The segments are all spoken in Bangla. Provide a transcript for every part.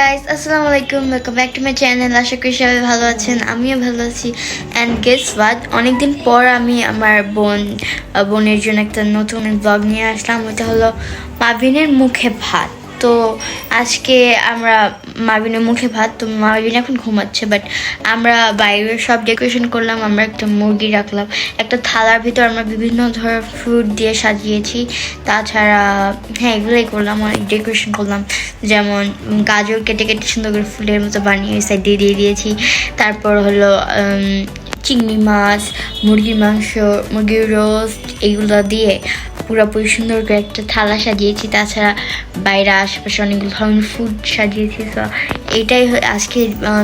guys, আসসালামু আলাইকুম, welcome back to my channel. আশা করি সবাই ভালো আছেন, আমিও ভালো আছি। অ্যান্ড গেস হোয়াট, অনেকদিন পর আমি আমার বোনের জন্য একটা নতুন ব্লগ নিয়ে আসলাম। ওটা হলো মাবিনের মুখে ভাত। তো আজকে আমরা মাবিনের মুখে ভাত, তো মাবিন এখন ঘুমাচ্ছে, বাট আমরা বাইরে সব ডেকোরেশন করলাম। আমরা একটা মুরগি রাখলাম, একটা থালার ভিতর আমরা বিভিন্ন ধরনের ফ্রুট দিয়ে সাজিয়েছি। তাছাড়া হ্যাঁ, এগুলোই করলাম, অনেক ডেকোরেশন করলাম। যেমন গাজর কেটে কেটে সুন্দর করে ফুলের মতো বানিয়ে ওই সাইড দিয়ে দিয়েছি। তারপর হলো চিংড়ি মাছ, মুরগির মাংস, মুরগির রোস্ট, এগুলো দিয়ে পুরোপুরি সুন্দর করে একটা থালা সাজিয়েছি। তাছাড়া বাইরে আশেপাশে অনেকগুলো ধরনের ফুড সাজিয়েছি। তো এইটাই আজকে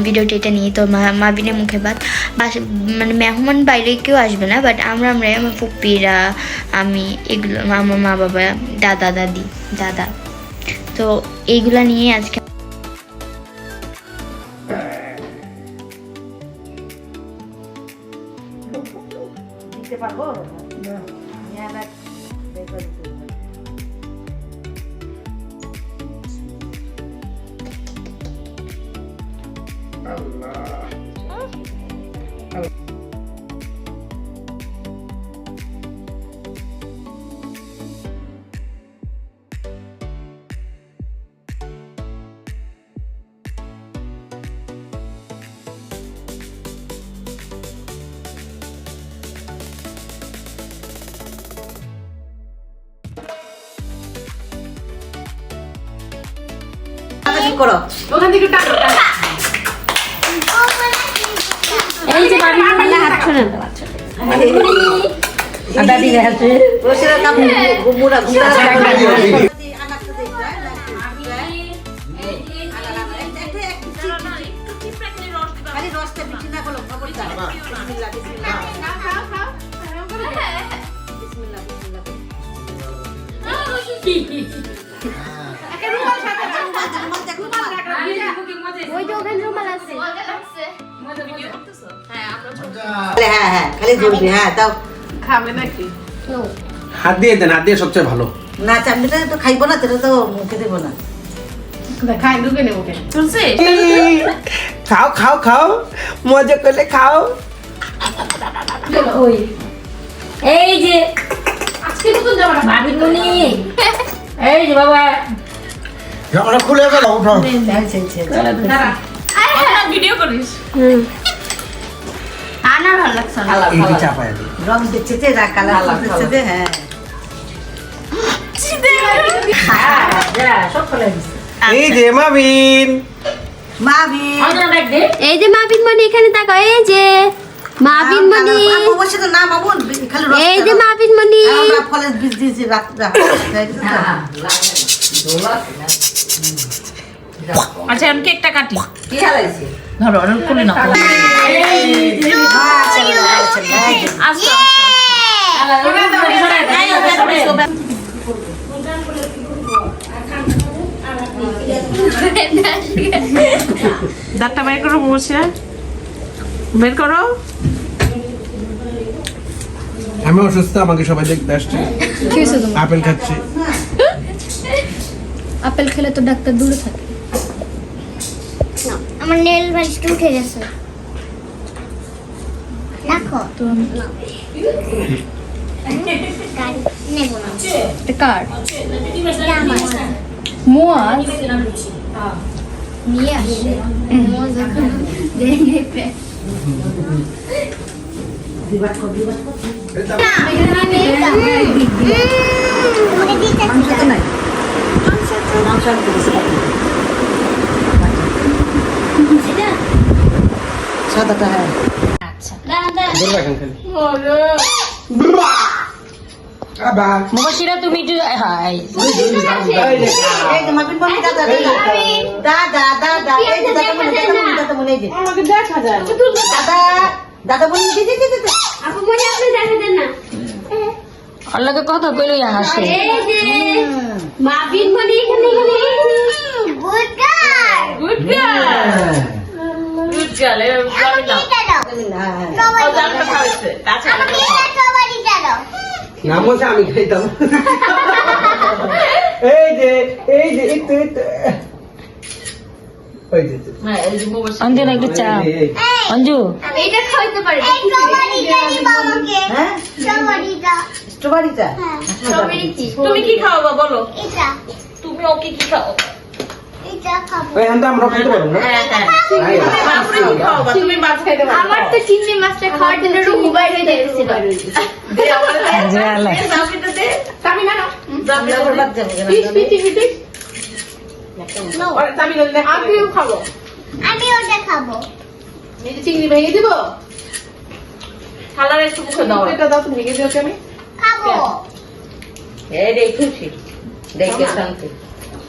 ভিডিওটা, এটা নিয়ে। তো মাবিনের মুখে ভাত, মানে মেহমান বাইরে কেউ আসবে না, বাট আমরা আমার ফুপিরা, আমি, এগুলো আমার মা বাবা, দাদা দাদি, দাদা, তো এইগুলা নিয়ে আজকে দিতে পারবো না। করো ওখান থেকে টানো। এই যে বাড়ি বললে হাত ছড়ান দাদি আছে ওসেরা কাম গুমুরা গুমুরা খালি রসটা বিচি না করো খবরদার। বিসমিল্লাহ বিসমিল্লাহ খাও খাও বিসমিল্লাহ বিসমিল্লাহ। হাত দিয়ে দেন, হাত দিয়ে সবচেয়ে ভালো। না চামড়িটা তো খাইবো না, তোরা তো মুখে দেবো না। খাই ঢুকে নেবো খাও খাও খাও, মজা করলে খাও। এই যে আজকে নতুন জামা ভাবির মনি, এই যে বাবা জামাটা খুলে গেল, উঠো। ভিডিও করিস। আনা ভালো লাগছে না। এই যে চাপায় দিই। রং দেখছে যে কালার দেখছে যে হ্যাঁ সব ফেলে দিছে। এই যে মাবিন, মাবিন এই যে মাবিন মনি, এখানে তাকাও। এই যে মাবিন মনি, আপু বসে তো না মামুন খালি রস। এই যে মাবিন মনি, আমরা ফলের বীজ দিয়েছি রাতটা। আচ্ছা আমি কেকটা কাটি। কি হালাইছে ধরো আর কোলে না। আস্তে দাঁতটা বের করো, বসে বের করো। আমি অসুস্থ, আমাকে সবাই দেখতে আসছে। আপেল খাচ্ছি। আপেল খেলে তো ডাক্তার দূরে থাকে। আমার নেল পালিশটা উঠে গেছে, দেখো তো। নেব না, এটা কার? মোয়াজ নিয়ে আসে। মোয়াজ এখন দেখে সাদাটা হ্যাঁ মুবাশিরা তুমি একটু হাই। এই যে মাবিন বলি দাদা দাদা দাদা এই যে দাদা বলি দাদা বলি এই যে আমাকে দেখা যায় দাদা দাদা বলি দিদি দিদি আপু মনে আপনি দেখা দেন না। আল্লাহকে কথা কইলই হাসে। এই যে মাবিন মনি, এখানে good girl, good girl, good girl. নাম হচ্ছে আমি খাইতাম। এই যে একটু ওই যে হ্যাঁ এই যে মোবাইল অঞ্জু না একটু চা অঞ্জু এটা খাইতে পারি হ্যাঁ স্ট্রবেরিটা স্ট্রবেরি কি তুমি কি খাওয়াবা বলো এটা তুমি ওকে কি খাও এটা খাবো ওই হ্যান্ডা আমরা খেতে পারবো না বাপরে কি খাওয়াবা তুমি মাছ খাইতে পারো আমার তো চিংড়ি মাছটা খাওয়ার জন্য রুম বাইরে যাইছিল দে আমারে দে জালে জামিটা দে আমি না জামিটা আমার বাদ যাবে না আমিও খাবো আমি ওটা খাবো চিংড়ি ভেঙে দিব থালার একটু মুখে দাও এটা দাও তুমি ভেঙে দিও কেন খাবো এই রে খুশি দেখে শান্তি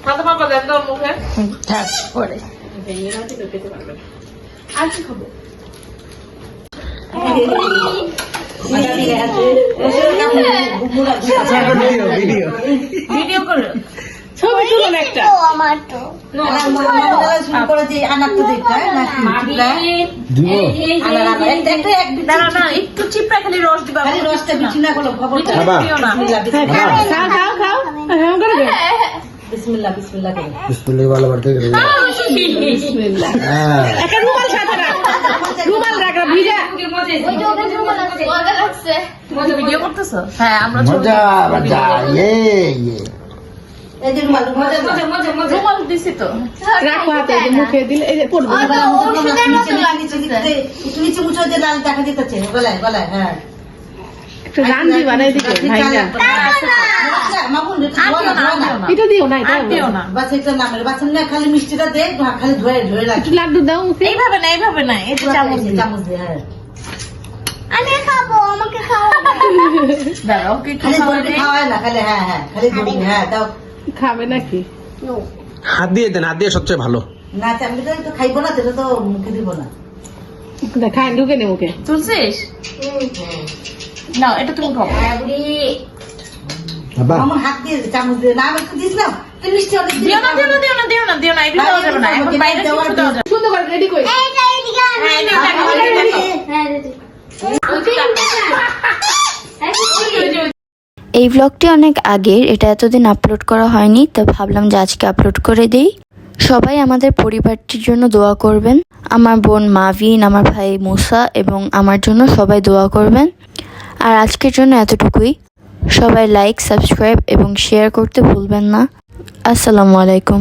খাতে পারবা দেন তোর মুখে থাক পরে ভেঙে না দিলে খেতে পারবে না। আর কি খাবো ভিডিও ভিডিও করো ছবি তুলুন একটা তো আমার তো শুরু করেছি আনার তো দেখতে হয় নাকি দাঁড়া না একটু চিপড়া খালি রস দিবা খালি রসটা বিচি না করলো খবরটা খাবা দিও না বিসমিল্লাহ বিসমিল্লাহ করে বিসমিল্লাহ ভালো বাড়তে গেলে হ্যাঁ একটা রুমাল সাথে রাখ রুমাল রাখ ভিজা মজা লাগছে ভিডিও করতেছো হ্যাঁ আমরা মজা মজা ইয়ে এই যে রুমাল মজা রুমাল দিছি তো রাখো হাতে এই যে মুখে দিলে এই যে পড়বে ওষুধের মতো লাগছে একটু নিচে মুছে দিয়ে লাল দেখা দিতেছে গলায় গলায় হ্যাঁ একটু রান দিবা না এদিকে ভাইয়া মামুন এটা এটা দিও না এটা দিও না বাচ্চা একটা নামের বাচ্চা না খালি মিষ্টিটা দে খালি ধুয়ে ধুয়ে রাখ একটু লাড্ডু দাও মুখে এইভাবে না এই যে চামচ দিয়ে চামচ দিয়ে হ্যাঁ আমি খাবো আমাকে খাওয়াবো দাঁড়াও ওকে একটু খালি খাওয়া ধরে দিই। খাওয়ায় না খালি হ্যাঁ হ্যাঁ খালি ধরে হ্যাঁ দাও খাবে নাকি হাত দিয়ে দেন হাত দিয়ে সবচেয়ে ভালো না আমি তো খাইবো না সেটা তো মুখে দিব না খাই ঢুকে নে মুখে তুলছিস না এটা তুমি খাও বাবা মামুন হাত দিয়ে চামচ দিয়ে না আমি একটু দিছিলাম তুই মিষ্টি অনেক দিও না এটা দেওয়া যাবে না এখন বাইরে কিছু দেওয়া যাবে সুন্দর করে রেডি করে এইটা এদিকে আনো। হ্যাঁ এদিকে দেখো, এদিকে দেখো। এই ব্লগটি অনেক আগের, এটা এতদিন আপলোড করা হয়নি, তো ভাবলাম যে আজকে আপলোড করে দেই। সবাই আমাদের পরিবারটির জন্য দোয়া করবেন। আমার বোন মাভিন, আমার ভাই মুসা এবং আমার জন্য সবাই দোয়া করবেন। আর আজকের জন্য এতটুকুই। সবাই লাইক, সাবস্ক্রাইব এবং শেয়ার করতে ভুলবেন না। আসসালামু আলাইকুম।